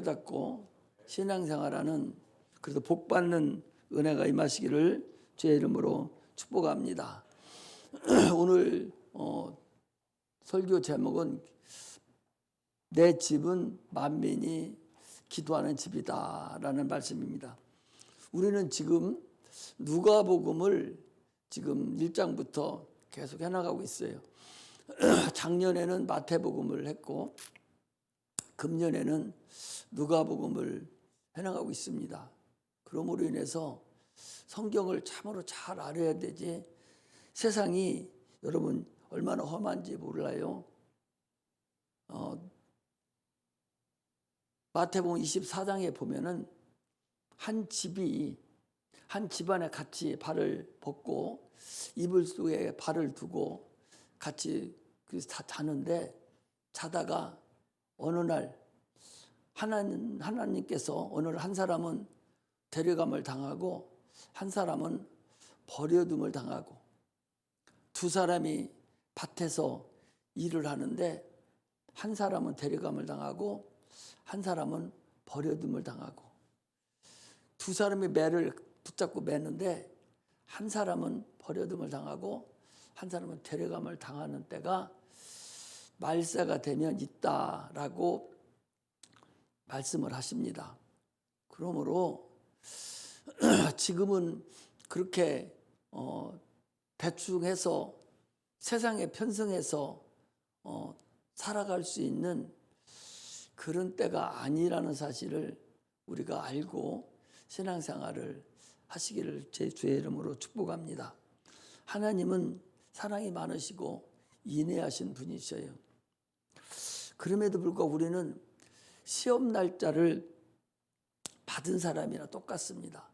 깨닫고 신앙생활하는, 그래도 복받는 은혜가 임하시기를 주의 이름으로 축복합니다. 오늘 설교 제목은 내 집은 만민이 기도하는 집이다 라는 말씀입니다. 우리는 지금 누가복음을 지금 1장부터 계속 해나가고 있어요. 작년에는 마태복음을 했고 금년에는 누가복음을 해나가고 있습니다. 그러므로 인해서 성경을 참으로 잘 알아야 되지, 세상이 여러분 얼마나 험한지 몰라요. 마태복음 24장에 보면은 한 집안에 같이 발을 벗고 이불 속에 발을 두고 같이 자는데, 자다가 어느 날 하나님께서 어느 날 한 사람은 데려감을 당하고 한 사람은 버려둠을 당하고, 두 사람이 밭에서 일을 하는데 한 사람은 데려감을 당하고 한 사람은 버려둠을 당하고, 두 사람이 매를 붙잡고 매는데 한 사람은 버려둠을 당하고 한 사람은 데려감을 당하는 때가 말세가 되면 있다라고 말씀을 하십니다. 그러므로 지금은 그렇게 대충 해서 세상에 편승해서 살아갈 수 있는 그런 때가 아니라는 사실을 우리가 알고 신앙생활을 하시기를 제 주의 이름으로 축복합니다. 하나님은 사랑이 많으시고 인내하신 분이셔요. 그럼에도 불구하고 우리는 시험 날짜를 받은 사람이나 똑같습니다.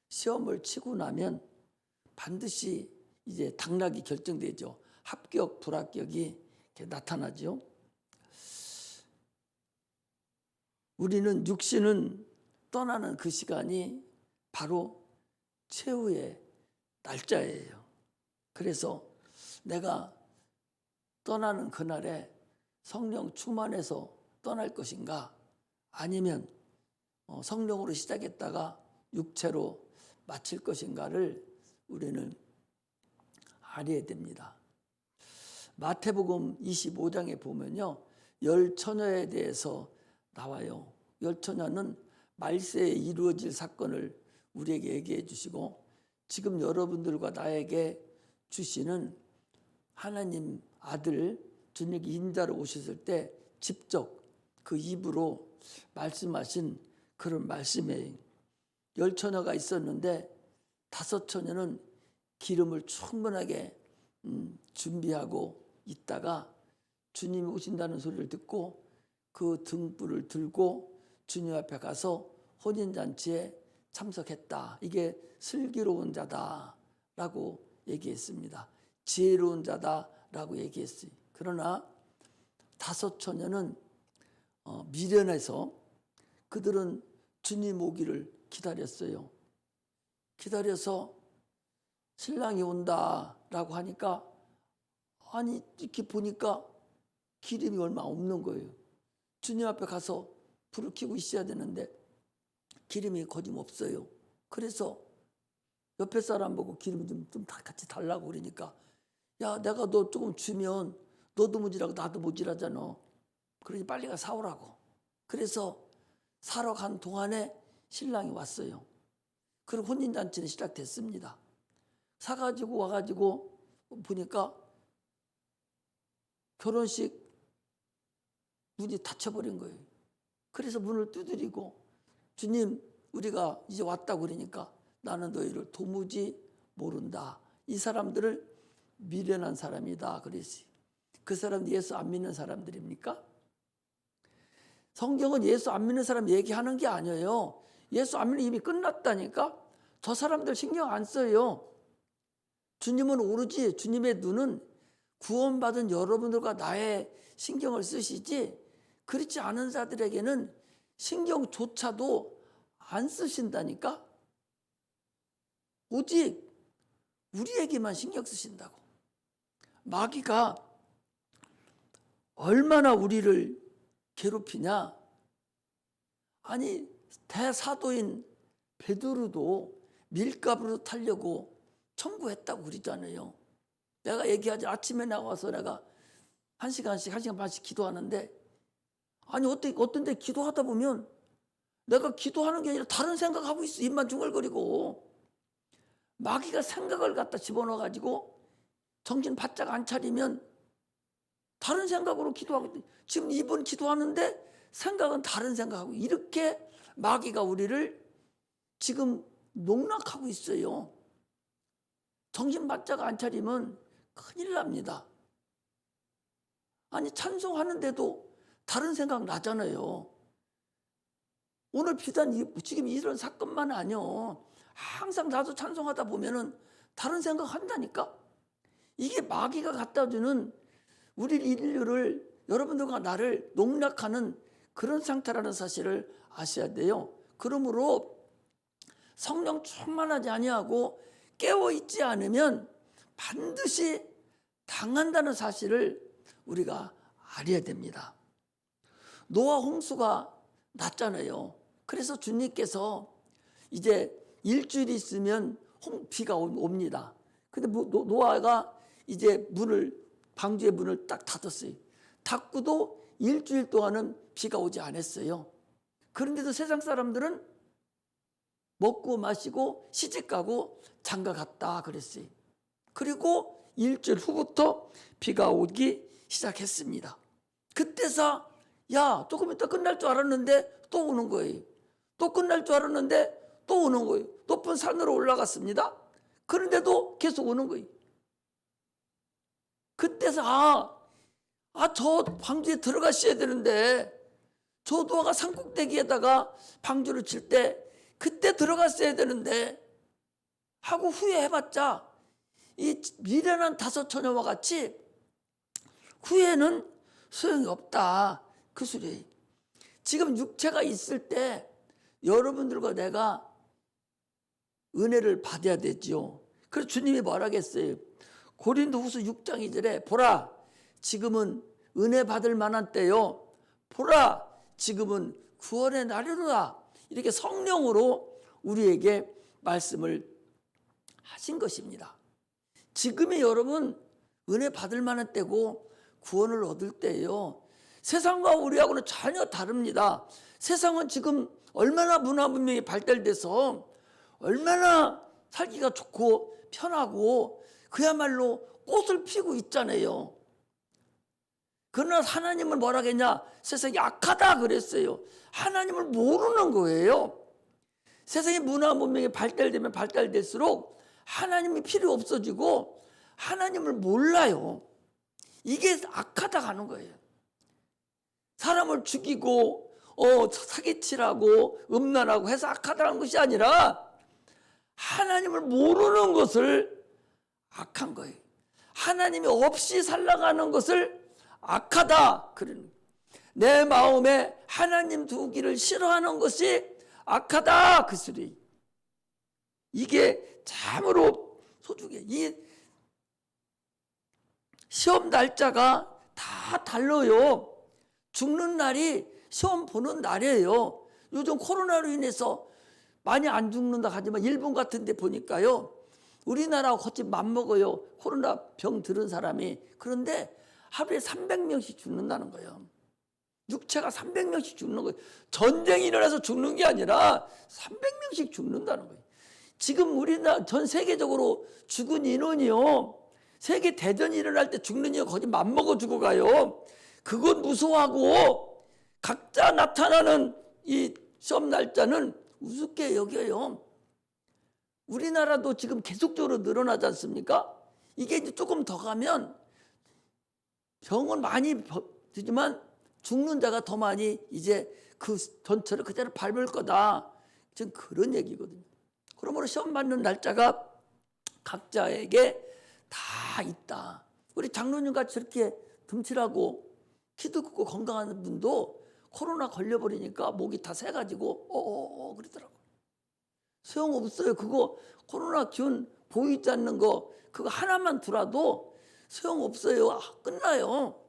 시험을 치고 나면 반드시 이제 당락이 결정되죠. 합격, 불합격이 나타나죠. 우리는 육신은 떠나는 그 시간이 바로 최후의 날짜예요. 그래서 내가 떠나는 그날에 성령 충만해서 떠날 것인가, 아니면 성령으로 시작했다가 육체로 마칠 것인가를 우리는 알아야 됩니다. 마태복음 25장에 보면요, 열 처녀에 대해서 나와요. 열 처녀는 말세에 이루어질 사건을 우리에게 얘기해 주시고, 지금 여러분들과 나에게 주시는 하나님 아들 주님이 인자로 오셨을 때 직접 그 입으로 말씀하신 그런 말씀이에요. 열 처녀가 있었는데 다섯 처녀는 기름을 충분하게 준비하고 있다가 주님이 오신다는 소리를 듣고 그 등불을 들고 주님 앞에 가서 혼인잔치에 참석했다. 이게 슬기로운 자다라고 얘기했습니다. 지혜로운 자다라고 얘기했어요. 그러나 다섯 처녀는 미련해서 그들은 주님 오기를 기다렸어요. 기다려서 신랑이 온다라고 하니까, 아니 이렇게 보니까 기름이 얼마 없는 거예요. 주님 앞에 가서 불을 켜고 있어야 되는데 기름이 거짓없어요. 그래서 옆에 사람 보고 기름 좀 같이 달라고 그러니까, 야 내가 너 조금 주면 너도 모자라고 나도 모자라잖아. 그러니 빨리 가 사오라고. 그래서 사러 간 동안에 신랑이 왔어요. 그리고 혼인잔치는 시작됐습니다. 사가지고 와가지고 보니까 결혼식 문이 닫혀버린 거예요. 그래서 문을 두드리고, 주님 우리가 이제 왔다고 그러니까 나는 너희를 도무지 모른다. 이 사람들을 미련한 사람이다 그랬어요. 그 사람들 예수 안 믿는 사람들입니까? 성경은 예수 안 믿는 사람 얘기하는 게 아니에요. 예수 안 믿는 이미 끝났다니까. 저 사람들 신경 안 써요. 주님은 오로지, 주님의 눈은 구원받은 여러분들과 나의 신경을 쓰시지, 그렇지 않은 자들에게는 신경조차도 안 쓰신다니까. 오직 우리에게만 신경 쓰신다고. 마귀가 얼마나 우리를 괴롭히냐. 아니 대사도인 베드로도 밀가루로 타려고 청구했다고 그러잖아요. 내가 얘기하지, 아침에 나와서 내가 1시간씩 1시간 반씩 기도하는데, 아니 어떤 데 기도하다 보면 내가 기도하는 게 아니라 다른 생각하고 있어. 입만 중얼거리고. 마귀가 생각을 갖다 집어넣어 가지고 정신 바짝 안 차리면 다른 생각으로 기도하고, 지금 이번 기도하는데 생각은 다른 생각하고, 이렇게 마귀가 우리를 지금 농락하고 있어요. 정신 바짝 안 차리면 큰일 납니다. 아니 찬송하는데도 다른 생각 나잖아요. 오늘 비단 지금 이런 사건만 아니요. 항상 나도 찬송하다 보면은 다른 생각 한다니까. 이게 마귀가 갖다 주는 우리 인류를, 여러분들과 나를 농락하는 그런 상태라는 사실을 아셔야 돼요. 그러므로 성령 충만하지 아니하고 깨어 있지 않으면 반드시 당한다는 사실을 우리가 알아야 됩니다. 노아 홍수가 났잖아요. 그래서 주님께서 이제 일주일 있으면 비가 옵니다. 근데 노아가 이제 방주의 문을 딱 닫았어요. 닫고도 일주일 동안은 비가 오지 않았어요. 그런데도 세상 사람들은 먹고 마시고 시집가고 장가갔다 그랬어요. 그리고 일주일 후부터 비가 오기 시작했습니다. 그때서 야, 조금 이따 끝날 줄 알았는데 또 오는 거예요. 또 끝날 줄 알았는데 또 오는 거예요. 높은 산으로 올라갔습니다. 그런데도 계속 오는 거예요. 그때서 저 방주에 들어가셔야 되는데, 저 노아가 산꼭대기에다가 방주를 칠 때 그때 들어갔어야 되는데 하고 후회해봤자 이 미련한 5 처녀와 같이 후회는 소용이 없다, 그 소리예요. 지금 육체가 있을 때 여러분들과 내가 은혜를 받아야 되죠. 그래서 주님이 뭐라겠어요? 고린도후서 6장 2절에 보라, 지금은 은혜 받을 만한 때요. 보라, 지금은 구원의 날이로다. 이렇게 성령으로 우리에게 말씀을 하신 것입니다. 지금이 여러분 은혜 받을 만한 때고 구원을 얻을 때예요. 세상과 우리하고는 전혀 다릅니다. 세상은 지금 얼마나 문화 문명이 발달돼서 얼마나 살기가 좋고 편하고 그야말로 꽃을 피우고 있잖아요. 그러나 하나님을 뭐라 했냐? 세상이 악하다 그랬어요. 하나님을 모르는 거예요. 세상의 문화 문명이 발달되면 발달될수록 하나님이 필요 없어지고 하나님을 몰라요. 이게 악하다 가는 거예요. 사람을 죽이고 사기치라고 음란하고 해서 악하다는 것이 아니라 하나님을 모르는 것을 악한 거예요. 하나님이 없이 살아가는 것을 악하다 그러는, 내 마음에 하나님 두기를 싫어하는 것이 악하다 그 소리. 이게 참으로 소중해. 이 시험 날짜가 다 달라요. 죽는 날이 시험 보는 날이에요. 요즘 코로나로 인해서 많이 안 죽는다 하지만 일본 같은 데 보니까요, 우리나라하고 거의 맞먹어요. 코로나 병 들은 사람이. 그런데 하루에 300명씩 죽는다는 거예요. 육체가 300명씩 죽는 거예요. 전쟁이 일어나서 죽는 게 아니라 300명씩 죽는다는 거예요. 지금 우리나라 전 세계적으로 죽은 인원이요, 세계 대전이 일어날 때 죽는 인원 거의 맞먹어 죽어가요. 그건 무서워하고 각자 나타나는 이 시험 날짜는 우습게 여겨요. 우리나라도 지금 계속적으로 늘어나지 않습니까? 이게 이제 조금 더 가면 병은 많이 되지만 죽는 자가 더 많이 이제 그 전철을 그대로 밟을 거다. 지금 그런 얘기거든요. 그러므로 시험 받는 날짜가 각자에게 다 있다. 우리 장로님 같이 저렇게 듬칠하고 키도 크고 건강한 분도 코로나 걸려버리니까 목이 다 새가지고 그러더라고요. 소용없어요. 그거 코로나 기운 보이지 않는 거 그거 하나만 두라도 소용없어요. 끝나요.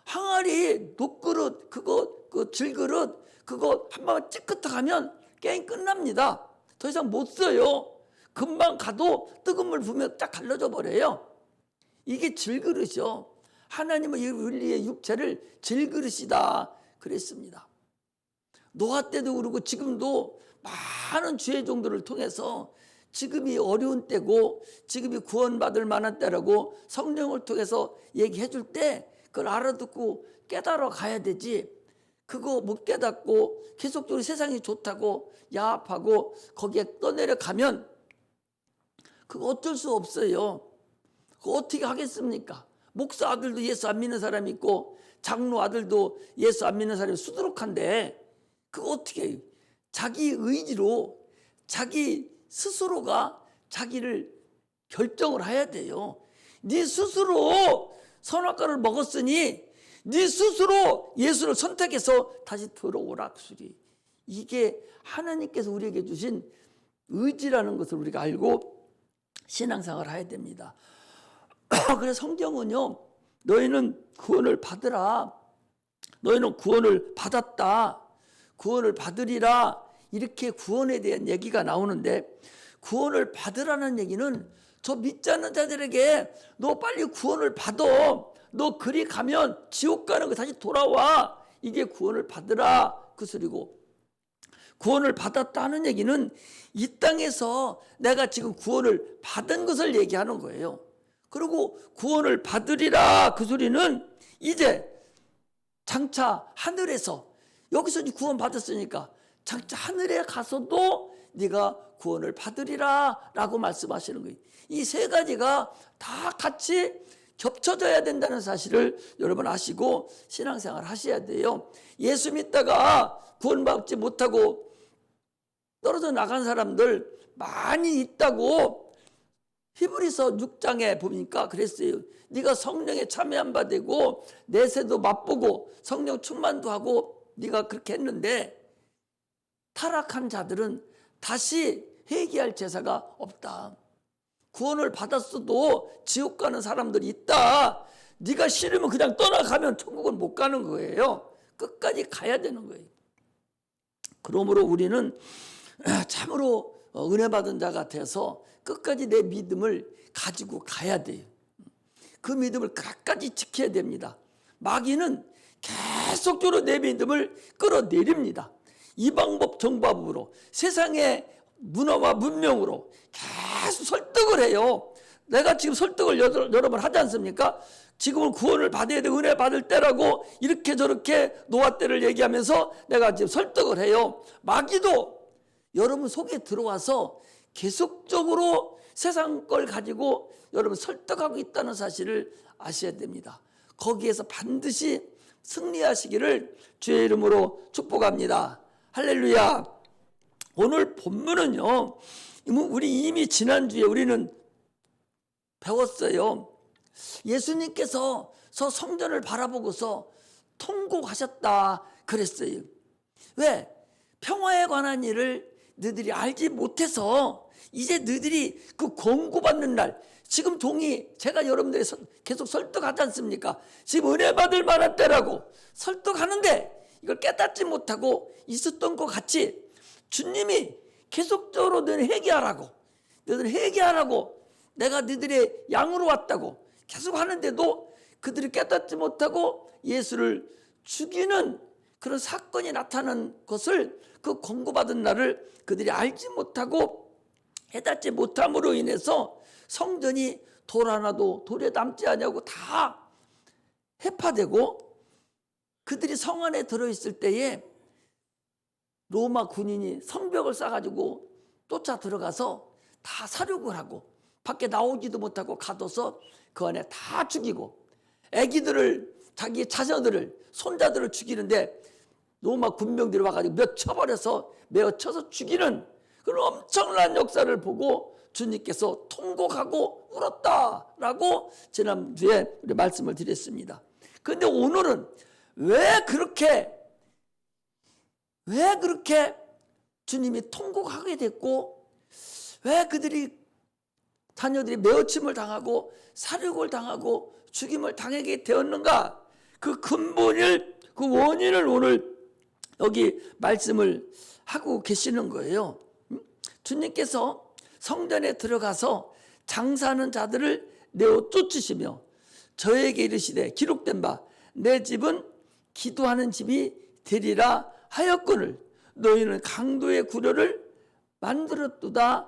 항아리 녹그릇 그거 그 질그릇 그거 한 번 찌끗하면 게임 끝납니다. 더 이상 못 써요. 금방 가도 뜨거운 물 부으면 딱 갈라져 버려요. 이게 질그릇이요. 하나님은 이 우리의 육체를 질그릇이다 그랬습니다. 노아 때도 그러고 지금도 많은 주의 종들을 통해서 지금이 어려운 때고 지금이 구원받을 만한 때라고 성령을 통해서 얘기해 줄 때 그걸 알아듣고 깨달아 가야 되지. 그거 못 깨닫고 계속적으로 세상이 좋다고 야합하고 거기에 떠내려가면 그거 어쩔 수 없어요. 그거 어떻게 하겠습니까? 목사 아들도 예수 안 믿는 사람이 있고 장로 아들도 예수 안 믿는 사람이 수두룩한데 그거 어떻게 해요? 자기 의지로 자기 스스로가 자기를 결정을 해야 돼요. 네 스스로 선악과를 먹었으니 네 스스로 예수를 선택해서 다시 들어오라 그 소리. 이게 하나님께서 우리에게 주신 의지라는 것을 우리가 알고 신앙생활을 해야 됩니다. 그래서 성경은요, 너희는 구원을 받으라, 너희는 구원을 받았다, 구원을 받으리라, 이렇게 구원에 대한 얘기가 나오는데, 구원을 받으라는 얘기는 저 믿지 않는 자들에게 너 빨리 구원을 받아, 너 그리 가면 지옥 가는 거 다시 돌아와, 이게 구원을 받으라 그 소리고, 구원을 받았다는 얘기는 이 땅에서 내가 지금 구원을 받은 것을 얘기하는 거예요. 그리고 구원을 받으리라 그 소리는 이제 장차 하늘에서, 여기서 구원 받았으니까 장차 하늘에 가서도 네가 구원을 받으리라 라고 말씀하시는 거예요. 이 세 가지가 다 같이 겹쳐져야 된다는 사실을 여러분 아시고 신앙생활 하셔야 돼요. 예수 믿다가 구원받지 못하고 떨어져 나간 사람들 많이 있다고 히브리서 6장에 보니까 그랬어요. 네가 성령에 참여한 바 되고 내세도 맛보고 성령 충만도 하고 네가 그렇게 했는데 타락한 자들은 다시 회개할 제사가 없다. 구원을 받았어도 지옥 가는 사람들이 있다. 네가 싫으면 그냥 떠나가면 천국은 못 가는 거예요. 끝까지 가야 되는 거예요. 그러므로 우리는 참으로 은혜 받은 자 같아서 끝까지 내 믿음을 가지고 가야 돼요. 그 믿음을 끝까지 지켜야 됩니다. 마귀는 계속적으로 내 믿음을 끌어내립니다. 이 방법 정법으로 세상의 문화와 문명으로 계속 설득을 해요. 내가 지금 설득을 여러 번 하지 않습니까? 지금은 구원을 받아야 돼, 은혜 받을 때라고 이렇게 저렇게 노아 때를 얘기하면서 내가 지금 설득을 해요. 마귀도 여러분 속에 들어와서 계속적으로 세상 걸 가지고 여러분 설득하고 있다는 사실을 아셔야 됩니다. 거기에서 반드시 승리하시기를 주의 이름으로 축복합니다. 할렐루야. 오늘 본문은요, 우리 이미 지난주에 우리는 배웠어요. 예수님께서 저 성전을 바라보고서 통곡하셨다 그랬어요. 왜? 평화에 관한 일을 너희들이 알지 못해서 이제 너희들이 그 권고받는 날, 지금 종이 제가 여러분들이 계속 설득하지 않습니까? 지금 은혜 받을 만한 때라고 설득하는데 이걸 깨닫지 못하고 있었던 것 같이 주님이 계속적으로 너희들 회개하라고, 너희들 회개하라고, 내가 너희들의 양으로 왔다고 계속 하는데도 그들이 깨닫지 못하고 예수를 죽이는 그런 사건이 나타나는 것을, 그 권고받은 날을 그들이 알지 못하고 깨닫지 못함으로 인해서 성전이 돌 하나도 돌에 남지 않냐고 다 해파되고, 그들이 성 안에 들어있을 때에 로마 군인이 성벽을 쌓아가지고 쫓아 들어가서 다 사륙을 하고 밖에 나오지도 못하고 가둬서 그 안에 다 죽이고, 애기들을, 자기 자녀들을, 손자들을 죽이는데 로마 군병들이 와가지고 몇 쳐버려서 메어 쳐서 죽이는 그런 엄청난 역사를 보고 주님께서 통곡하고 울었다라고 지난주에 우리 말씀을 드렸습니다. 그런데 오늘은 왜 그렇게 주님이 통곡하게 됐고, 왜 그들이, 자녀들이 메어침을 당하고 사륙을 당하고 죽임을 당하게 되었는가? 그 근본을, 그 원인을 오늘 여기 말씀을 하고 계시는 거예요. 주님께서 성전에 들어가서 장사하는 자들을 내어 쫓으시며 저에게 이르시되 기록된 바 내 집은 기도하는 집이 되리라 하였거늘 너희는 강도의 구려를 만들었도다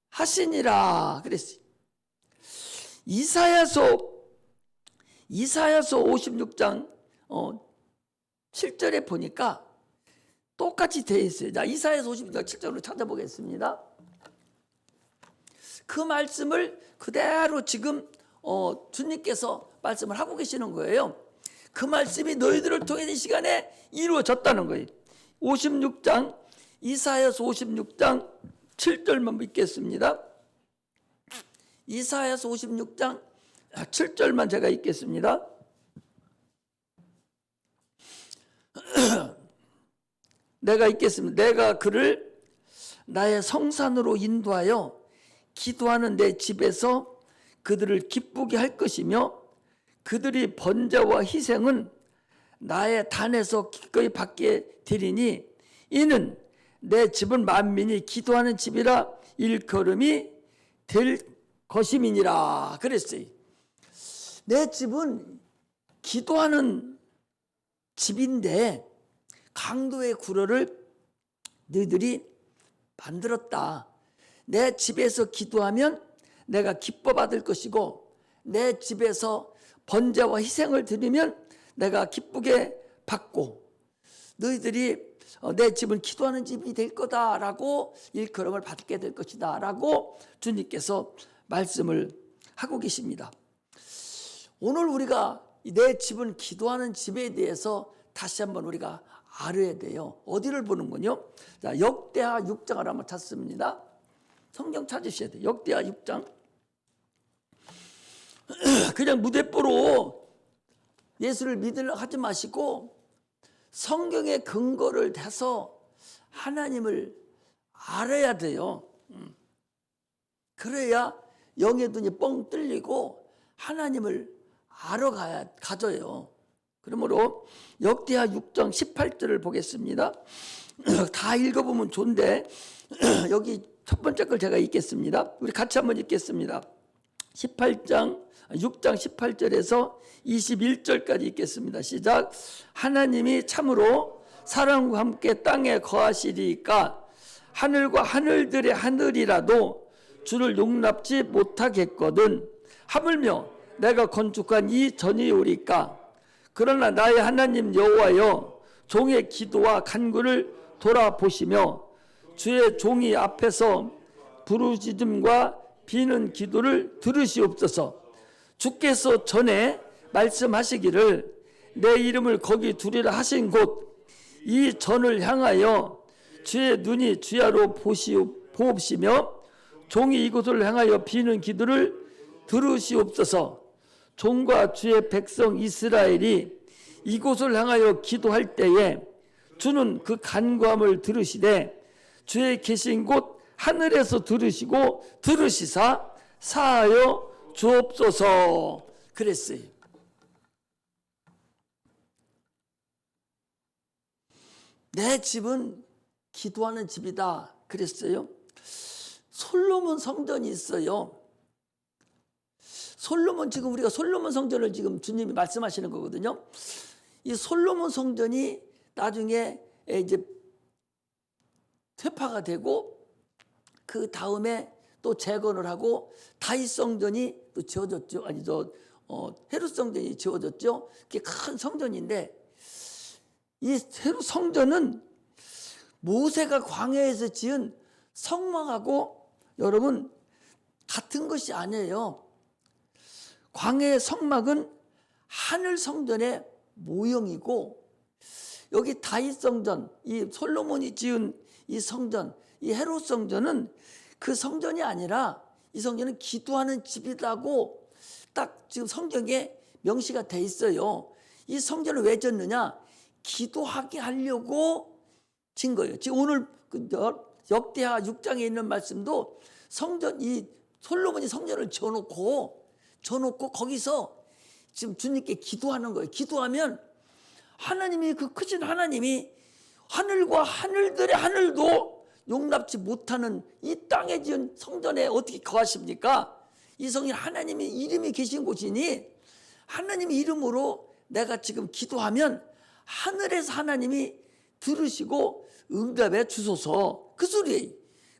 하시니라 그랬어요. 이사야서 56장 7절에 보니까 똑같이 되어 있어요. 자, 이사야서 56장 7절로 찾아보겠습니다. 그 말씀을 그대로 지금 주님께서 말씀을 하고 계시는 거예요. 그 말씀이 너희들을 통해 이 시간에 이루어졌다는 거예요. 56장 이사야서 56장 7절만 읽겠습니다. 이사야서 56장 7절만 제가 읽겠습니다. 내가 읽겠습니다. 내가 그를 나의 성산으로 인도하여 기도하는 내 집에서 그들을 기쁘게 할 것이며 그들이 번제와 희생은 나의 단에서 기꺼이 받게 되리니 이는 내 집은 만민이 기도하는 집이라 일컬음이 될 것임이니라 그랬어요. 내 집은 기도하는 집인데 강도의 구려를 너희들이 만들었다. 내 집에서 기도하면 내가 기뻐 받을 것이고 내 집에서 번제와 희생을 드리면 내가 기쁘게 받고 너희들이 내 집은 기도하는 집이 될 거다라고 일컬음을 받게 될 것이다 라고 주님께서 말씀을 하고 계십니다. 오늘 우리가 내 집은 기도하는 집에 대해서 다시 한번 우리가 알아야 돼요. 어디를 보는군요. 자, 역대하 6장을 한번 찾습니다. 성경 찾으셔야 돼요. 역대하 6장. 그냥 무대뽀로 예수를 믿으려 하지 마시고 성경의 근거를 대서 하나님을 알아야 돼요. 그래야 영의 눈이 뻥 뚫리고 하나님을 가져요. 그러므로 역대하 6장 18절을 보겠습니다. 다 읽어보면 좋은데 여기 첫 번째 걸 제가 읽겠습니다. 우리 같이 한번 읽겠습니다. 6장 18절에서 21절까지 읽겠습니다. 시작. 하나님이 참으로 사람과 함께 땅에 거하시리까 하늘과 하늘들의 하늘이라도 주를 용납지 못하겠거든. 하물며 내가 건축한 이 전이오리까. 그러나 나의 하나님 여호와여 종의 기도와 간구를 돌아보시며 주의 종이 앞에서 부르짖음과 비는 기도를 들으시옵소서. 주께서 전에 말씀하시기를 내 이름을 거기 두리라 하신 곳 이 전을 향하여 주의 눈이 주야로 보옵시며 종이 이곳을 향하여 비는 기도를 들으시옵소서. 종과 주의 백성 이스라엘이 이곳을 향하여 기도할 때에 주는 그 간구함을 들으시되 주의 계신 곳 하늘에서 들으시사 사하여 주옵소서 그랬어요. 내 집은 기도하는 집이다 그랬어요. 솔로몬 성전이 있어요. 솔로몬 지금 우리가 솔로몬 성전을 지금 주님이 말씀하시는 거거든요. 이 솔로몬 성전이 나중에 이제 퇴파가 되고 그 다음에 또 재건을 하고 다윗 성전이 또 지어졌죠. 헤롯 성전이 지어졌죠. 그게 큰 성전인데 이 헤롯 성전은 모세가 광야에서 지은 성막하고 여러분 같은 것이 아니에요. 광야의 성막은 하늘 성전의 모형이고 여기 다윗 성전, 이 솔로몬이 지은 이 성전, 이 헤롯 성전은 그 성전이 아니라 이 성전은 기도하는 집이라고 딱 지금 성경에 명시가 돼 있어요. 이 성전을 왜 짓느냐? 기도하게 하려고 진 거예요. 지금 오늘 역대하 6장에 있는 말씀도 성전, 이 솔로몬이 성전을 지어놓고 거기서 지금 주님께 기도하는 거예요. 기도하면 하나님이 그 크신 하나님이 하늘과 하늘들의 하늘도 용납지 못하는 이 땅에 지은 성전에 어떻게 거하십니까? 이 성이 하나님의 이름이 계신 곳이니 하나님의 이름으로 내가 지금 기도하면 하늘에서 하나님이 들으시고 응답해 주소서, 그 소리예요.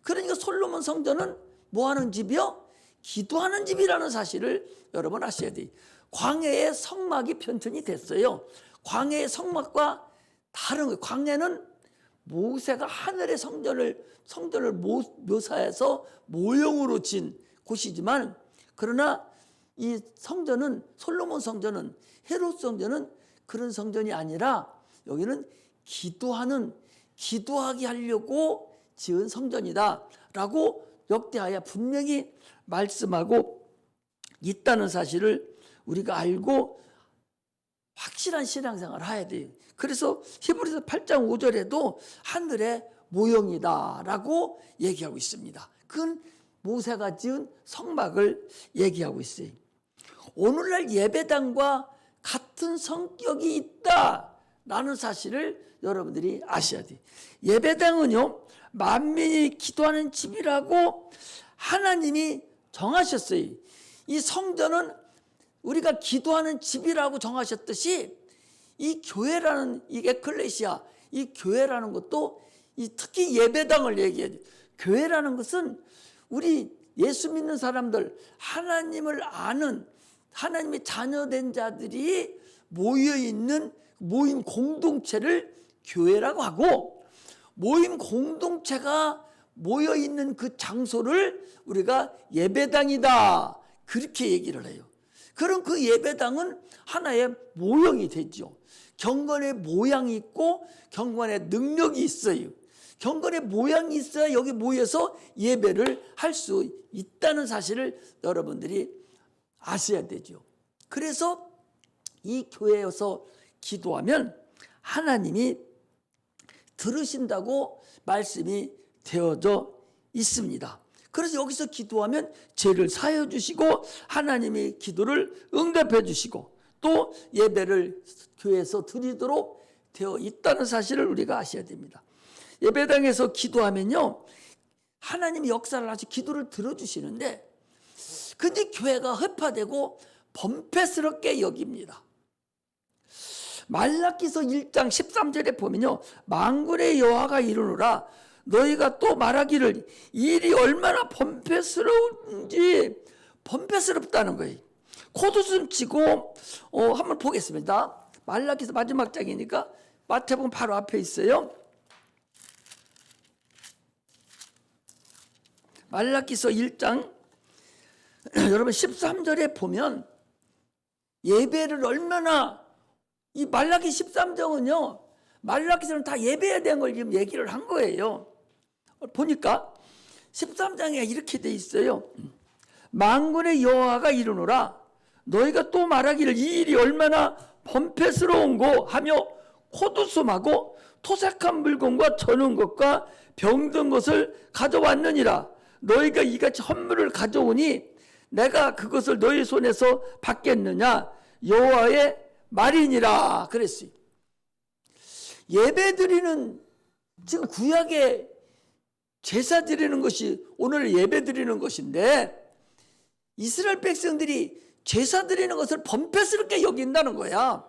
그러니까 솔로몬 성전은 뭐 하는 집이요? 기도하는 집이라는 사실을 여러분 아셔야 돼요. 광야의 성막이 편천이 됐어요. 광야의 성막과 다른 거예요. 광야는 모세가 하늘의 성전을 묘사해서 모형으로 진 곳이지만, 그러나 이 성전은, 솔로몬 성전은, 헤롯 성전은 그런 성전이 아니라 여기는 기도하게 하려고 지은 성전이다 라고 역대하야 분명히 말씀하고 있다는 사실을 우리가 알고 확실한 신앙생활을 해야 돼요. 그래서 히브리서 8장 5절에도 하늘의 모형이다 라고 얘기하고 있습니다. 그건 모세가 지은 성막을 얘기하고 있어요. 오늘날 예배당과 같은 성격이 있다라는 사실을 여러분들이 아셔야 돼요. 예배당은요, 만민이 기도하는 집이라고 하나님이 정하셨어요. 이 성전은 우리가 기도하는 집이라고 정하셨듯이 이 교회라는, 이 에클레시아, 이 교회라는 것도 특히 예배당을 얘기해요. 교회라는 것은 우리 예수 믿는 사람들, 하나님을 아는 하나님의 자녀된 자들이 모여있는 모임 공동체를 교회라고 하고, 모임 공동체가 모여있는 그 장소를 우리가 예배당이다 그렇게 얘기를 해요. 그럼 그 예배당은 하나의 모형이 되죠. 경건의 모양이 있고 경건의 능력이 있어요. 경건의 모양이 있어야 여기 모여서 예배를 할 수 있다는 사실을 여러분들이 아셔야 되죠. 그래서 이 교회에서 기도하면 하나님이 들으신다고 말씀이 되어져 있습니다. 그래서 여기서 기도하면 죄를 사하여 주시고 하나님이 기도를 응답해 주시고 또 예배를 교회에서 드리도록 되어 있다는 사실을 우리가 아셔야 됩니다. 예배당에서 기도하면요, 하나님이 역사를 하시 기도를 들어주시는데, 근데 교회가 회파되고 범패스럽게 여깁니다. 말라기서 1장 13절에 보면요, 만군의 여호와가 이르노라 너희가 또 말하기를 이 일이 얼마나 범패스러운지. 범패스럽다는 거예요. 코웃음 치고 한번 보겠습니다. 말라기서 마지막 장이니까 마태복음 바로 앞에 있어요. 말라기서 1장 여러분 13절에 보면 예배를 얼마나, 이 말라기 13장은요, 말라기서는 다 예배에 대한 걸 지금 얘기를 한 거예요. 보니까 13장에 이렇게 돼 있어요. 만군의 여호와가 이르노라 너희가 또 말하기를 이 일이 얼마나 범패스러운고 하며 코웃음하고 토색한 물건과 저는 것과 병든 것을 가져왔느니라. 너희가 이같이 헌물을 가져오니 내가 그것을 너희 손에서 받겠느냐 여호와의 말이니라 그랬어요. 예배 드리는, 지금 구약에 제사 드리는 것이 오늘 예배 드리는 것인데, 이스라엘 백성들이 제사 드리는 것을 범패스럽게 여긴다는 거야.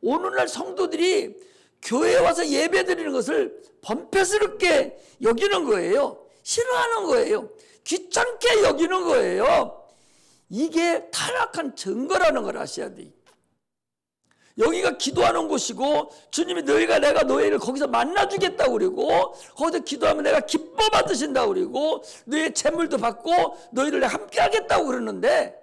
오늘날 성도들이 교회에 와서 예배 드리는 것을 범패스럽게 여기는 거예요. 싫어하는 거예요. 귀찮게 여기는 거예요. 이게 타락한 증거라는 걸 아셔야 돼요. 여기가 기도하는 곳이고 주님이 내가 너희를 거기서 만나주겠다고 그러고 거기서 기도하면 내가 기뻐 받으신다고 그러고 너희의 재물도 받고 너희를 함께 하겠다고 그러는데,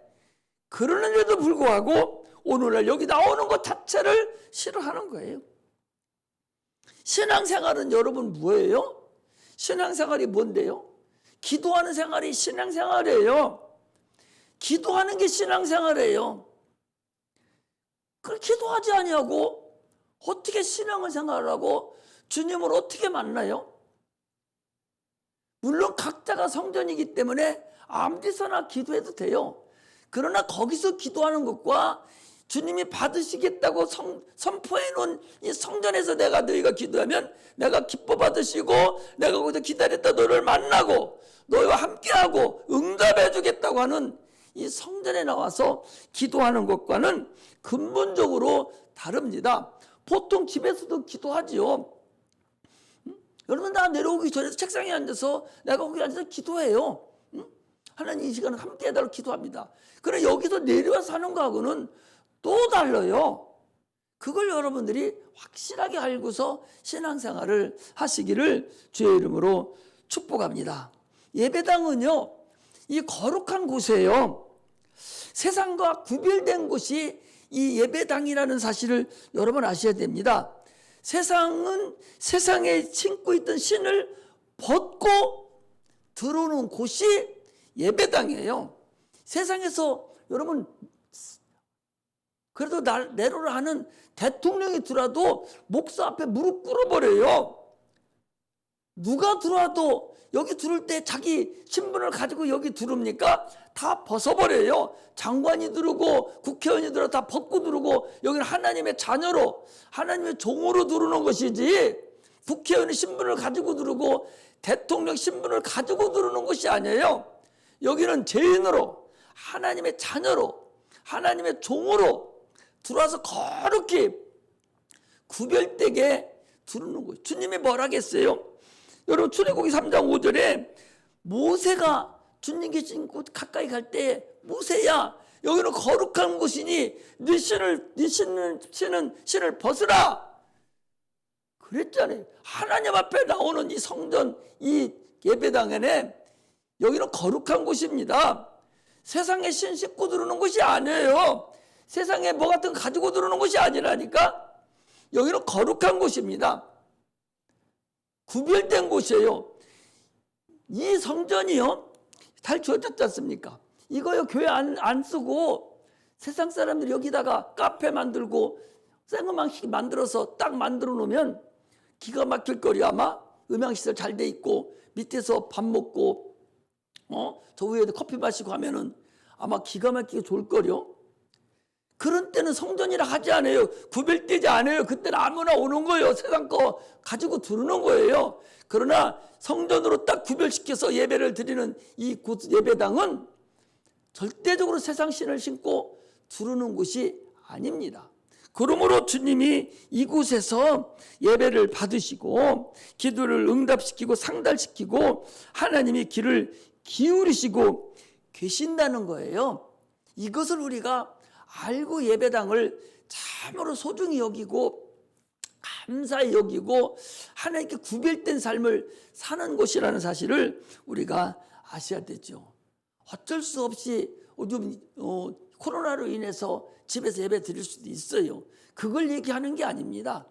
그러는데도 불구하고 오늘날 여기 나오는 것 자체를 싫어하는 거예요. 신앙생활은 여러분 뭐예요? 신앙생활이 뭔데요? 기도하는 생활이 신앙생활이에요. 기도하는 게 신앙생활이에요. 그걸 기도하지 아니하고 어떻게 신앙을 생활하고 주님을 어떻게 만나요? 물론 각자가 성전이기 때문에 아무 데서나 기도해도 돼요. 그러나 거기서 기도하는 것과 주님이 받으시겠다고 선포해 놓은 이 성전에서 내가 너희가 기도하면 내가 기뻐 받으시고 내가 거기서 기다렸다 너를 만나고 너희와 함께하고 응답해 주겠다고 하는 이 성전에 나와서 기도하는 것과는 근본적으로 다릅니다. 보통 집에서도 기도하지요. 여러분 나 내려오기 전에 책상에 앉아서 내가 거기 앉아서 기도해요. 하나님 이 시간에 함께 해달라고 기도합니다. 그런데 여기서 내려와서 하는 거하고는 또 달라요. 그걸 여러분들이 확실하게 알고서 신앙생활을 하시기를 주의 이름으로 축복합니다. 예배당은요, 이 거룩한 곳이에요. 세상과 구별된 곳이 이 예배당이라는 사실을 여러분 아셔야 됩니다. 세상은 세상에 신고 있던 신을 벗고 들어오는 곳이 예배당이에요. 세상에서 여러분 그래도 내로를 하는 대통령이 들어와도 목사 앞에 무릎 꿇어버려요. 누가 들어와도 여기 들어올 때 자기 신분을 가지고 여기 들어옵니까? 다 벗어버려요. 장관이 들어오고 국회의원이 들어와 다 벗고 들어오고 여기는 하나님의 자녀로 하나님의 종으로 들어오는 것이지 국회의원의 신분을 가지고 들어오고 대통령 신분을 가지고 들어오는 것이 아니에요. 여기는 죄인으로 하나님의 자녀로 하나님의 종으로 들어와서 거룩히 구별되게 들어오는 거예요. 주님이 뭐라 하겠어요? 여러분 출애굽기 3장 5절에 모세가 주님 계신 곳 가까이 갈 때 모세야 여기는 거룩한 곳이니 네 신을 벗으라 그랬잖아요. 하나님 앞에 나오는 이 성전 이 예배당에는 여기는 거룩한 곳입니다. 세상에 신 싣고 들어오는 곳이 아니에요. 세상에 뭐 같은 거 가지고 들어오는 곳이 아니라니까. 여기는 거룩한 곳입니다. 구별된 곳이에요. 이 성전이요 잘 지어졌지 않습니까? 이거요 교회 안 쓰고 세상 사람들이 여기다가 카페 만들고 생음악실 만들어서 딱 만들어 놓으면 기가 막힐 거리. 아마 음향시설 잘 돼 있고 밑에서 밥 먹고 저 위에도 커피 마시고 하면은 아마 기가 막히게 좋을 거요. 그런 때는 성전이라 하지 않아요. 구별되지 않아요. 그때는 아무나 오는 거예요. 세상 거 가지고 들어오는 거예요. 그러나 성전으로 딱 구별시켜서 예배를 드리는 이 예배당은 절대적으로 세상 신을 신고 들어오는 곳이 아닙니다. 그러므로 주님이 이곳에서 예배를 받으시고 기도를 응답시키고 상달시키고 하나님이 귀를 기울이시고 계신다는 거예요. 이것을 우리가 알고 예배당을 참으로 소중히 여기고 감사히 여기고 하나님께 구별된 삶을 사는 곳이라는 사실을 우리가 아셔야 되죠. 어쩔 수 없이 요즘 코로나로 인해서 집에서 예배 드릴 수도 있어요. 그걸 얘기하는 게 아닙니다.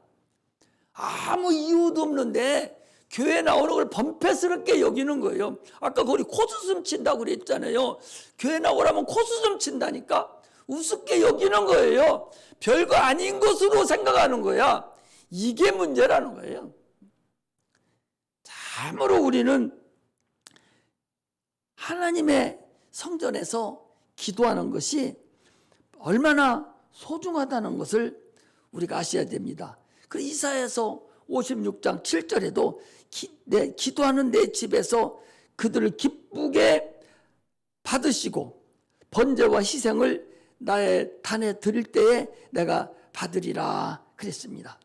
아무 이유도 없는데 교회 나오는 걸 범패스럽게 여기는 거예요. 아까 거기 코수좀 친다고 그랬잖아요. 교회 나오라면 코수좀 친다니까. 우습게 여기는 거예요. 별거 아닌 것으로 생각하는 거야. 이게 문제라는 거예요. 참으로 우리는 하나님의 성전에서 기도하는 것이 얼마나 소중하다는 것을 우리가 아셔야 됩니다. 그 이사야서 56장 7절에도 기도하는 내 집에서 그들을 기쁘게 받으시고 번제와 희생을 나의 단에 드릴 때에 내가 받으리라 그랬습니다.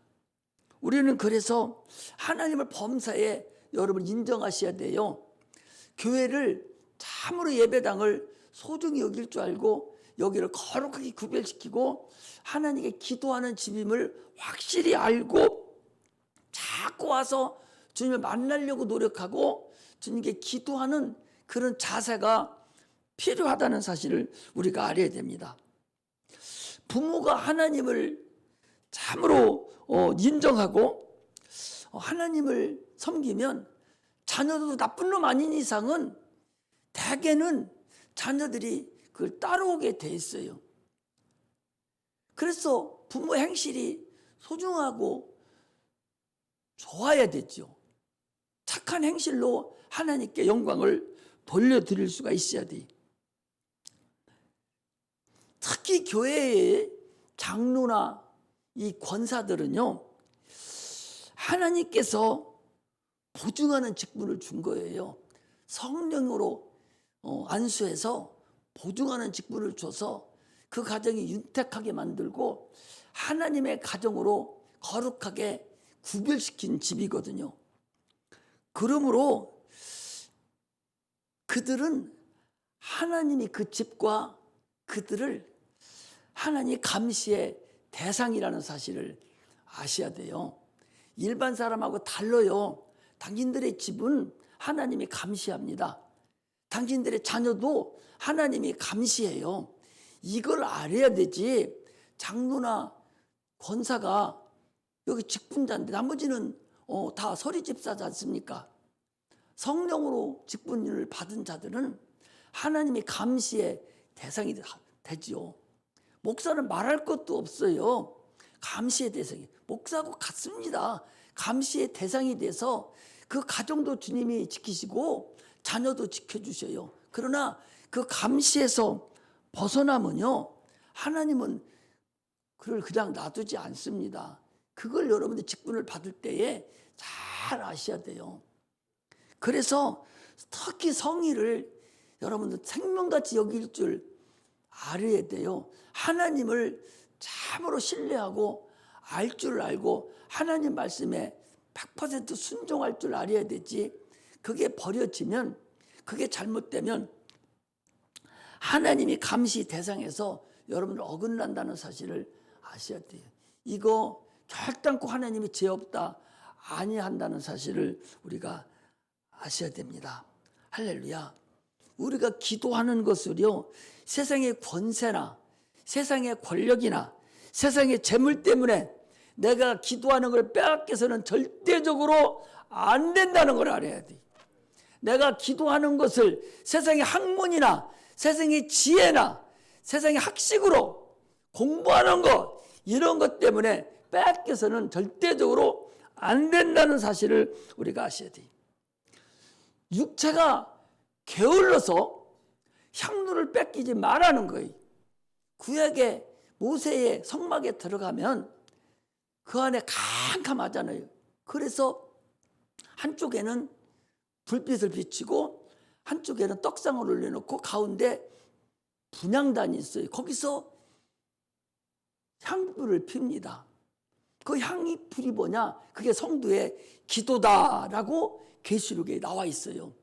우리는 그래서 하나님을 범사에 여러분 인정하셔야 돼요. 교회를 참으로 예배당을 소중히 여길 줄 알고 여기를 거룩하게 구별시키고 하나님께 기도하는 집임을 확실히 알고 자꾸 와서 주님을 만나려고 노력하고 주님께 기도하는 그런 자세가 필요하다는 사실을 우리가 알아야 됩니다. 부모가 하나님을 참으로 인정하고 하나님을 섬기면 자녀도 나쁜 놈 아닌 이상은 대개는 자녀들이 그걸 따라오게 돼 있어요. 그래서 부모 행실이 소중하고 좋아야 되죠. 착한 행실로 하나님께 영광을 돌려드릴 수가 있어야 돼. 특히 교회에 장로나 이 권사들은요, 하나님께서 보증하는 직분을 준 거예요. 성령으로 안수해서 보증하는 직분을 줘서 그 가정이 윤택하게 만들고 하나님의 가정으로 거룩하게 구별시킨 집이거든요. 그러므로 그들은 하나님이 그 집과 그들을 하나님 감시의 대상이라는 사실을 아셔야 돼요. 일반 사람하고 달라요. 당신들의 집은 하나님이 감시합니다. 당신들의 자녀도 하나님이 감시해요. 이걸 알아야 되지. 장로나 권사가 여기 직분자인데 나머지는 다 서리집사지 않습니까? 성령으로 직분을 받은 자들은 하나님이 감시의 대상이 되지요. 목사는 말할 것도 없어요. 감시의 대상이. 목사하고 같습니다. 감시의 대상이 돼서 그 가정도 주님이 지키시고 자녀도 지켜주셔요. 그러나 그 감시에서 벗어나면요, 하나님은 그걸 그냥 놔두지 않습니다. 그걸 여러분들 직분을 받을 때에 잘 아셔야 돼요. 그래서 특히 성의를 여러분들 생명같이 여길 줄 알아야 돼요. 하나님을 참으로 신뢰하고 알 줄 알고 하나님 말씀에 100% 순종할 줄 알아야 되지. 그게 버려지면, 그게 잘못되면 하나님이 감시 대상에서 여러분들 어긋난다는 사실을 아셔야 돼요. 이거 결단코 하나님이 죄 없다 아니한다는 사실을 우리가 아셔야 됩니다. 할렐루야. 우리가 기도하는 것을요, 세상의 권세나 세상의 권력이나 세상의 재물 때문에 내가 기도하는 걸 빼앗겨서는 절대적으로 안 된다는 걸 알아야 돼. 내가 기도하는 것을 세상의 학문이나 세상의 지혜나 세상의 학식으로 공부하는 것, 이런 것 때문에 빼앗겨서는 절대적으로 안 된다는 사실을 우리가 아셔야 돼요. 육체가 게을러서 향로를 뺏기지 말라는 거예요. 구약의 모세의 성막에 들어가면 그 안에 캄캄하잖아요. 그래서 한쪽에는 불빛을 비치고 한쪽에는 떡상을 올려놓고 가운데 분향단이 있어요. 거기서 향불을 핍니다. 그 향이 불이 뭐냐? 그게 성도의 기도다라고 계시록에 나와 있어요.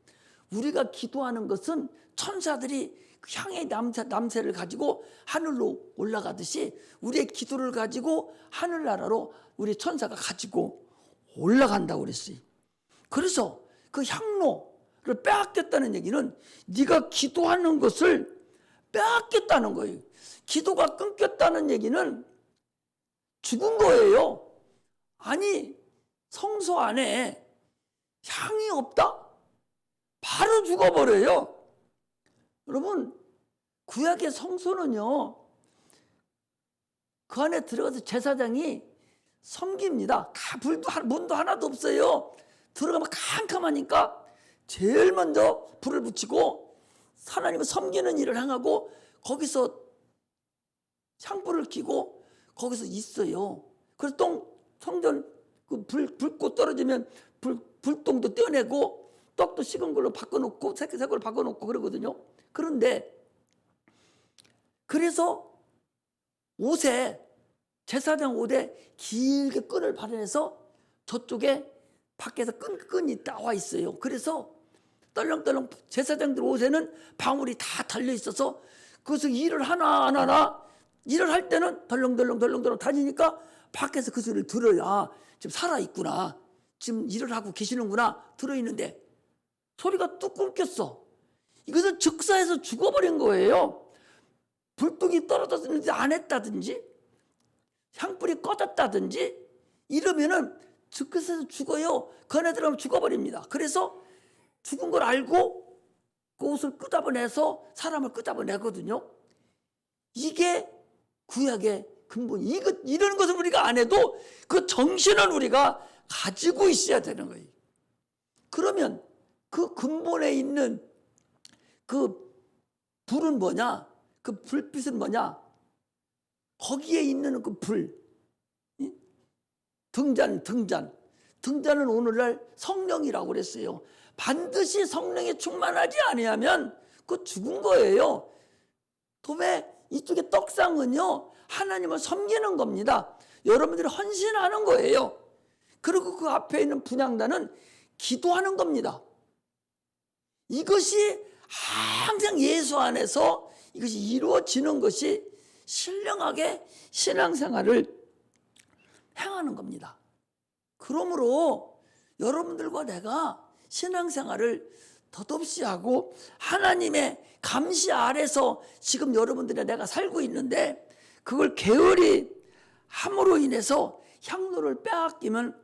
우리가 기도하는 것은 천사들이 그 향의 남새를 가지고 하늘로 올라가듯이 우리의 기도를 가지고 하늘나라로 우리 천사가 가지고 올라간다고 그랬어요. 그래서 그 향로를 빼앗겼다는 얘기는 네가 기도하는 것을 빼앗겼다는 거예요. 기도가 끊겼다는 얘기는 죽은 거예요. 아니, 성소 안에 향이 없다? 바로 죽어버려요. 여러분, 구약의 성소는요, 그 안에 들어가서 제사장이 섬깁니다. 문도 하나도 없어요. 들어가면 캄캄하니까 제일 먼저 불을 붙이고 하나님을 섬기는 일을 행하고 거기서 향불을 켜고 거기서 있어요. 그래서 성전 그 불꽃 떨어지면 불똥도 떼어내고 떡도 식은 걸로 바꿔놓고 새 걸로 바꿔놓고 그러거든요. 그런데 그래서 옷에 제사장 옷에 길게 끈을 발라내서 저쪽에 밖에서 끈이 나와 있어요. 그래서 떨렁떨렁 제사장들 옷에는 방울이 다 달려 있어서 그래서 일을 하나 일을 할 때는 덜렁덜렁 다니니까 밖에서 그 소리를 들어야, 아, 지금 살아있구나, 지금 일을 하고 계시는구나 들어있는데 소리가 뚝 끊겼어. 이것은 즉사해서 죽어버린 거예요. 불뚝이 떨어졌는지 안 했다든지 향불이 꺼졌다든지 이러면은 즉사해서 죽어요. 건에 들어가면 죽어버립니다. 그래서 죽은 걸 알고 그 옷을 끄집어내서 사람을 끄집어내거든요. 이게 구약의 근본. 이런 것을 우리가 안 해도 그 정신을 우리가 가지고 있어야 되는 거예요. 그러면 그 근본에 있는 그 불은 뭐냐? 그 불빛은 뭐냐? 거기에 있는 그 불, 등잔은 오늘날 성령이라고 그랬어요. 반드시 성령에 충만하지 아니하면 그 죽은 거예요. 도매 이쪽에 떡상은요, 하나님을 섬기는 겁니다. 여러분들이 헌신하는 거예요. 그리고 그 앞에 있는 분향단은 기도하는 겁니다. 이것이 항상 예수 안에서 이것이 이루어지는 것이 신령하게 신앙생활을 행하는 겁니다. 그러므로 여러분들과 내가 신앙생활을 덧없이 하고 하나님의 감시 아래서 지금 여러분들이 내가 살고 있는데 그걸 게으리 함으로 인해서 향로를 빼앗기면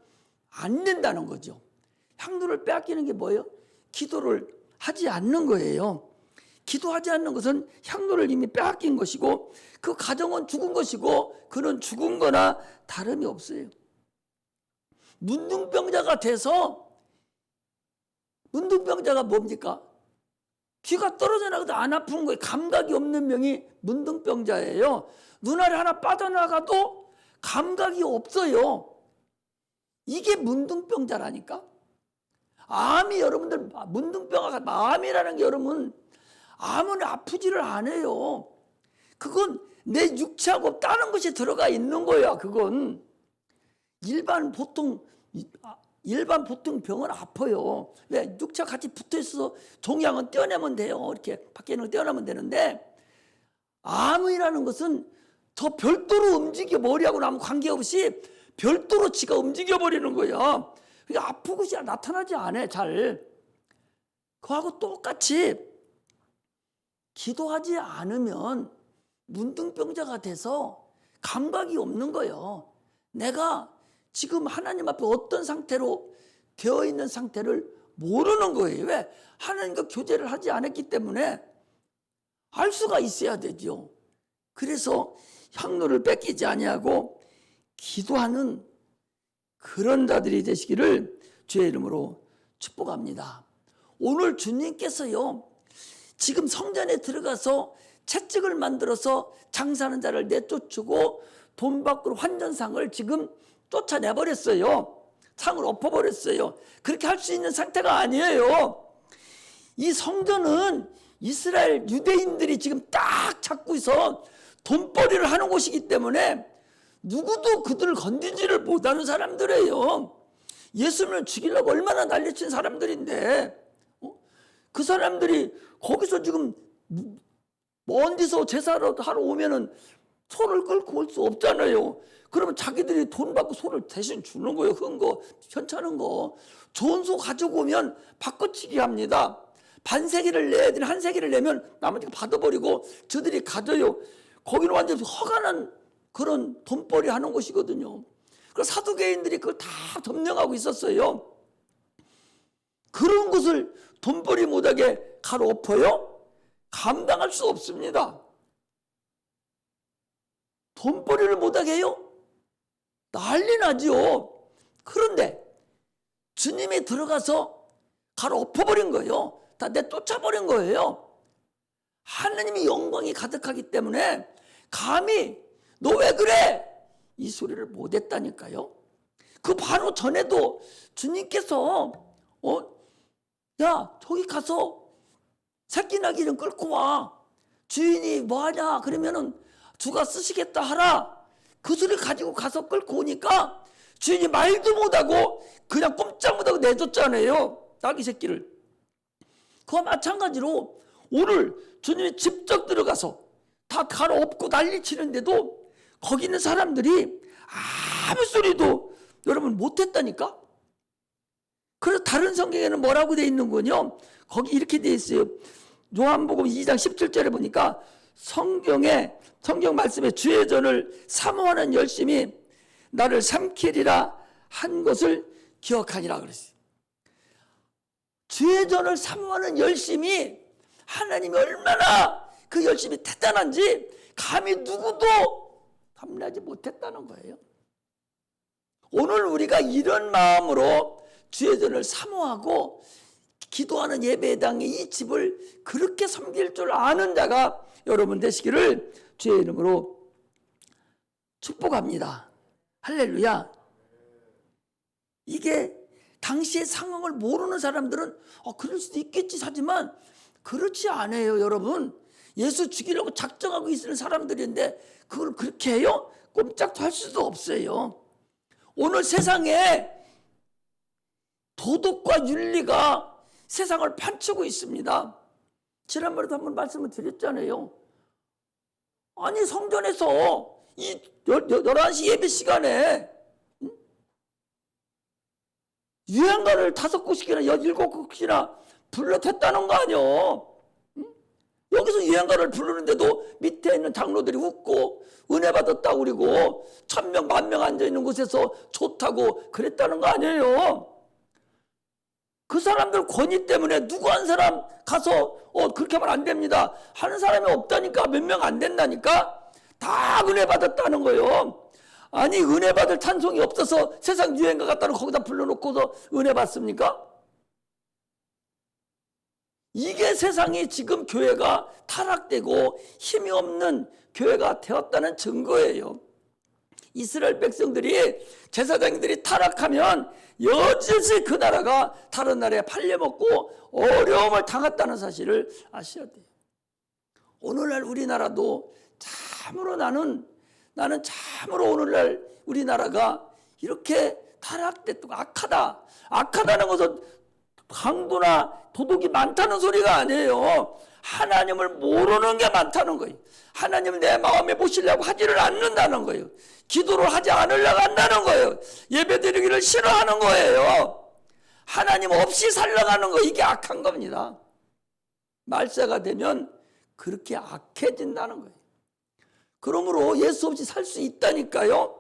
안 된다는 거죠. 향로를 빼앗기는 게 뭐예요? 기도를 하지 않는 거예요. 기도하지 않는 것은 향로를 이미 빼앗긴 것이고 그 가정은 죽은 것이고 그는 죽은 거나 다름이 없어요. 문둥병자가 돼서, 문둥병자가 뭡니까? 귀가 떨어져 나가도 안 아픈 거예요. 감각이 없는 명이 문둥병자예요. 눈알이 하나 빠져나가도 감각이 없어요. 이게 문둥병자라니까. 암이 여러분들, 문둥병자가 암이라는 게 여러분, 암은 아프지를 않아요. 그건 내 육체하고 다른 것이 들어가 있는 거야. 그건 일반 보통 병은 아파요. 왜? 육체가 같이 붙어 있어서 종양은 떼어내면 돼요. 이렇게 밖에 있는 거 떼어내면 되는데 암이라는 것은 저 별도로 움직여, 머리하고는 아무 관계없이 별도로 지가 움직여 버리는 거야. 그러니까 아픈 것이 나타나지 않아 잘. 그거하고 똑같이 기도하지 않으면 문둥병자가 돼서 감각이 없는 거예요. 내가 지금 하나님 앞에 어떤 상태로 되어 있는 상태를 모르는 거예요. 왜? 하나님과 교제를 하지 않았기 때문에 알 수가 있어야 되죠. 그래서 향로를 뺏기지 아니하고 기도하는 그런 자들이 되시기를 주의 이름으로 축복합니다. 오늘 주님께서요, 지금 성전에 들어가서 채찍을 만들어서 장사하는 자를 내쫓고 돈 밖으로 환전상을 지금 쫓아내버렸어요. 상을 엎어버렸어요. 그렇게 할 수 있는 상태가 아니에요. 이 성전은 이스라엘 유대인들이 지금 딱 잡고 있어 돈벌이를 하는 곳이기 때문에 누구도 그들을 건드지를 못하는 사람들이에요. 예수님을 죽이려고 얼마나 난리친 사람들인데 그 사람들이 거기서 지금 먼 데서 제사를 하러 오면은 소를 끌고 올 수 없잖아요. 그러면 자기들이 돈 받고 소를 대신 주는 거예요. 큰 거, 괜찮은 거. 좋은 소 가지고 오면 바꿔치기 합니다. 반세기를 내야 되는 한 세기를 내면 나머지 받아버리고 저들이 가져요. 거기는 완전 허가난 그런 돈벌이 하는 곳이거든요. 그래서 사두개인들이 그걸 다 점령하고 있었어요. 그런 것을 돈벌이 못하게 가로엎어요? 감당할 수 없습니다. 돈벌이를 못하게 해요? 난리 나죠. 그런데 주님이 들어가서 가로엎어버린 거예요. 다 내쫓아버린 거예요. 하나님이 영광이 가득하기 때문에 감히 너 왜 그래? 이 소리를 못했다니까요. 그 바로 전에도 주님께서 야 저기 가서 새끼 나귀를 끌고 와. 주인이 뭐하냐 그러면은 주가 쓰시겠다 하라. 그 소리 가지고 가서 끌고 오니까 주인이 말도 못하고 그냥 꼼짝 못하고 내줬잖아요. 나귀 새끼를. 그와 마찬가지로 오늘 주님이 직접 들어가서 다 갈아엎고 난리치는데도 거기 있는 사람들이 아무 소리도 여러분 못했다니까. 그래서 다른 성경에는 뭐라고 되어 있는군요. 거기 이렇게 되어 있어요. 요한복음 2장 17절에 보니까 성경 말씀에 주의 전을 사모하는 열심이 나를 삼키리라 한 것을 기억하니라 그랬어요. 주의 전을 사모하는 열심이 하나님이 얼마나 그 열심이 대단한지 감히 누구도 탐나지 못했다는 거예요. 오늘 우리가 이런 마음으로 주의 전을 사모하고 기도하는 예배당의 이 집을 그렇게 섬길 줄 아는 자가 여러분 되시기를 주의 이름으로 축복합니다. 할렐루야. 이게 당시의 상황을 모르는 사람들은 그럴 수도 있겠지 하지만 그렇지 않아요, 여러분. 예수 죽이려고 작정하고 있는 사람들인데 그걸 그렇게 해요? 꼼짝도 할 수도 없어요. 오늘 세상에 도덕과 윤리가 세상을 판치고 있습니다. 지난번에도 한번 말씀을 드렸잖아요. 아니, 성전에서 이 11시 예배 시간에 유행가를 5곡씩이나 17곡씩이나 불러댔다는 거 아니요. 여기서 유행가를 부르는데도 밑에 있는 장로들이 웃고 은혜 받았다고 그러고 1000명, 10,000명 앉아있는 곳에서 좋다고 그랬다는 거 아니에요. 그 사람들 권위 때문에 누구 한 사람 가서 그렇게 하면 안 됩니다 하는 사람이 없다니까. 몇 명 안 된다니까. 다 은혜 받았다는 거예요. 아니, 은혜 받을 찬송이 없어서 세상 유행가 갖다는 거기다 불러놓고서 은혜 받습니까? 이게 세상이 지금 교회가 타락되고 힘이 없는 교회가 되었다는 증거예요. 이스라엘 백성들이, 제사장들이 타락하면 여지없이 그 나라가 다른 나라에 팔려먹고 어려움을 당했다는 사실을 아셔야 돼요. 오늘날 우리나라도 참으로 나는 참으로 오늘날 우리나라가 이렇게 타락됐고 악하다는 것은 강도나 도둑이 많다는 소리가 아니에요. 하나님을 모르는 게 많다는 거예요. 하나님을 내 마음에 모시려고 하지를 않는다는 거예요. 기도를 하지 않으려고 한다는 거예요. 예배드리기를 싫어하는 거예요. 하나님 없이 살아가는 거, 이게 악한 겁니다. 말세가 되면 그렇게 악해진다는 거예요. 그러므로 예수 없이 살 수 있다니까요.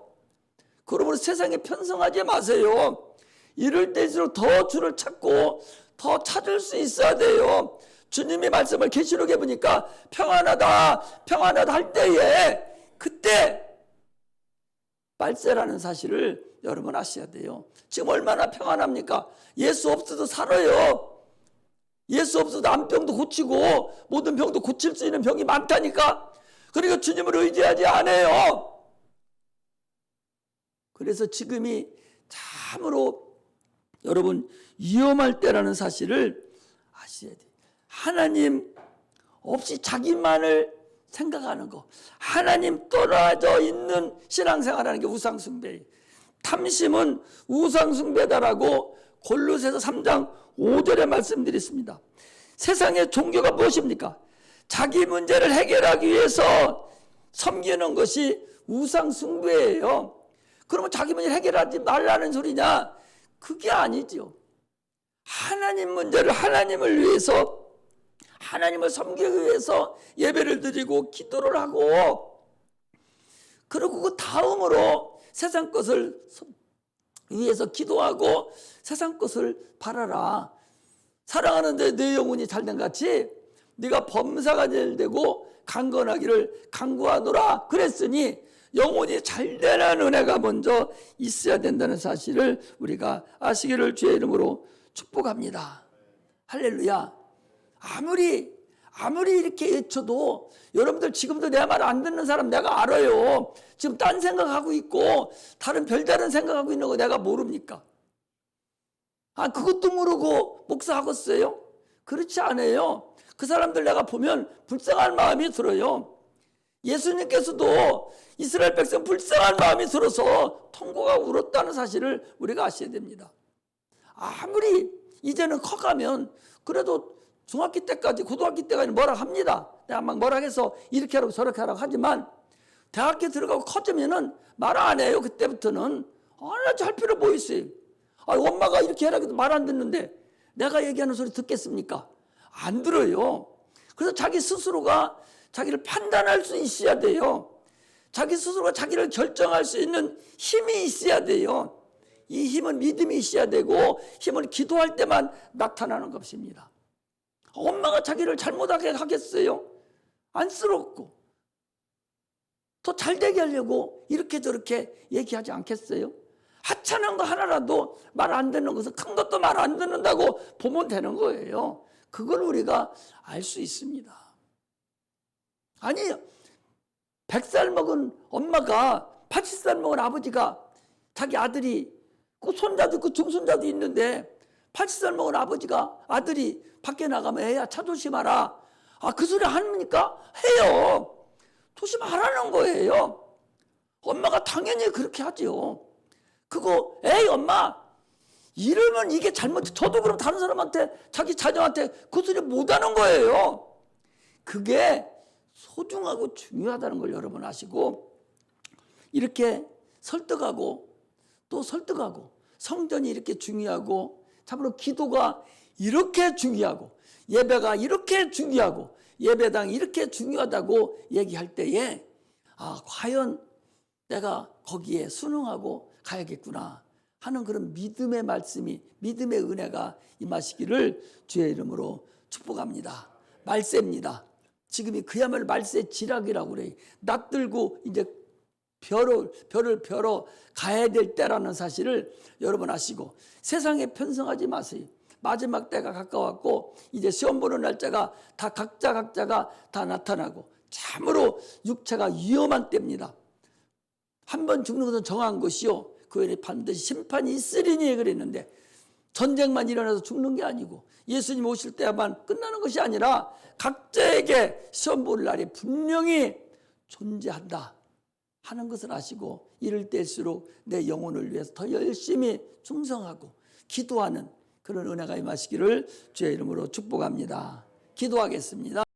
그러므로 세상에 편성하지 마세요. 이럴 때일수록 더 주를 찾고 더 찾을 수 있어야 돼요. 주님이 말씀을 계시록에 보니까 평안하다 할 때에 그때 말세라는 사실을 여러분 아셔야 돼요. 지금 얼마나 평안합니까? 예수 없어도 살아요. 예수 없어도 암병도 고치고 모든 병도 고칠 수 있는 병이 많다니까. 그러니까 주님을 의지하지 않아요. 그래서 지금이 참으로 여러분 위험할 때라는 사실을 아셔야 돼요. 하나님 없이 자기만을 생각하는 거, 하나님 떨어져 있는 신앙생활하는 게 우상숭배예요. 탐심은 우상숭배다라고 골로새서 3장 5절에 말씀드렸습니다. 세상의 종교가 무엇입니까? 자기 문제를 해결하기 위해서 섬기는 것이 우상숭배예요. 그러면 자기 문제를 해결하지 말라는 소리냐? 그게 아니죠. 하나님 문제를 하나님을 위해서, 하나님을 섬기기 위해서 예배를 드리고 기도를 하고, 그리고 그 다음으로 세상 것을 위해서 기도하고 세상 것을 바라라. 사랑하는데 내 영혼이 잘된 같이 네가 범사가 잘 되고 강건하기를 간구하노라 그랬으니 영혼이 잘되는 은혜가 먼저 있어야 된다는 사실을 우리가 아시기를 주의 이름으로 축복합니다. 할렐루야. 아무리 이렇게 외쳐도 여러분들 지금도 내 말 안 듣는 사람 내가 알아요. 지금 딴 생각하고 있고 다른 별다른 생각하고 있는 거 내가 모릅니까? 그것도 모르고 목사하겠어요? 그렇지 않아요. 그 사람들 내가 보면 불쌍한 마음이 들어요. 예수님께서도 이스라엘 백성 불쌍한 마음이 들어서 통곡하고 울었다는 사실을 우리가 아셔야 됩니다. 아무리 이제는 커가면 그래도 중학교 때까지, 고등학교 때까지 뭐라 합니다. 내가 막 뭐라 해서 이렇게 하라고 저렇게 하라고 하지만 대학교 들어가고 커지면은 말 안 해요. 그때부터는 할 필요 뭐 있어요. 엄마가 이렇게 하라고 해도 말 안 듣는데 내가 얘기하는 소리 듣겠습니까? 안 들어요. 그래서 자기 스스로가 자기를 판단할 수 있어야 돼요. 자기 스스로가 자기를 결정할 수 있는 힘이 있어야 돼요. 이 힘은 믿음이 있어야 되고 힘은 기도할 때만 나타나는 것입니다. 엄마가 자기를 잘못하게 하겠어요? 안쓰럽고 더 잘되게 하려고 이렇게 저렇게 얘기하지 않겠어요? 하찮은 거 하나라도 말 안 듣는 것은 큰 것도 말 안 듣는다고 보면 되는 거예요. 그걸 우리가 알 수 있습니다. 아니 100살 먹은 엄마가 80살 먹은 아버지가 자기 아들이 그 손자도 있고 중손자도 있는데 80살 먹은 아버지가 아들이 밖에 나가면 애야 차 조심하라. 그 소리 합니까? 해요. 조심하라는 거예요. 엄마가 당연히 그렇게 하죠. 그거 에이 엄마 이러면 이게 잘못. 저도 그럼 다른 사람한테 자기 자녀한테 그 소리 못하는 거예요. 그게 소중하고 중요하다는 걸 여러분 아시고 이렇게 설득하고 또 설득하고 성전이 이렇게 중요하고 참으로 기도가 이렇게 중요하고 예배가 이렇게 중요하고 예배당이 이렇게 중요하다고 얘기할 때에 과연 내가 거기에 순응하고 가야겠구나 하는 그런 믿음의 말씀이 믿음의 은혜가 임하시기를 주의 이름으로 축복합니다. 말세입니다. 지금이 그야말로 말세 지락이라고 그래요. 낯들고 이제 별을 벼러 가야 될 때라는 사실을 여러분 아시고 세상에 편성하지 마세요. 마지막 때가 가까웠고 이제 시험 보는 날짜가 다 각자가 다 나타나고 참으로 육체가 위험한 때입니다. 한 번 죽는 것은 정한 것이요 그 후에 반드시 심판이 있으리니 그랬는데 전쟁만 일어나서 죽는 게 아니고 예수님 오실 때만 끝나는 것이 아니라 각자에게 시험 볼 날이 분명히 존재한다 하는 것을 아시고 이럴 때일수록 내 영혼을 위해서 더 열심히 충성하고 기도하는 그런 은혜가 임하시기를 주의 이름으로 축복합니다. 기도하겠습니다.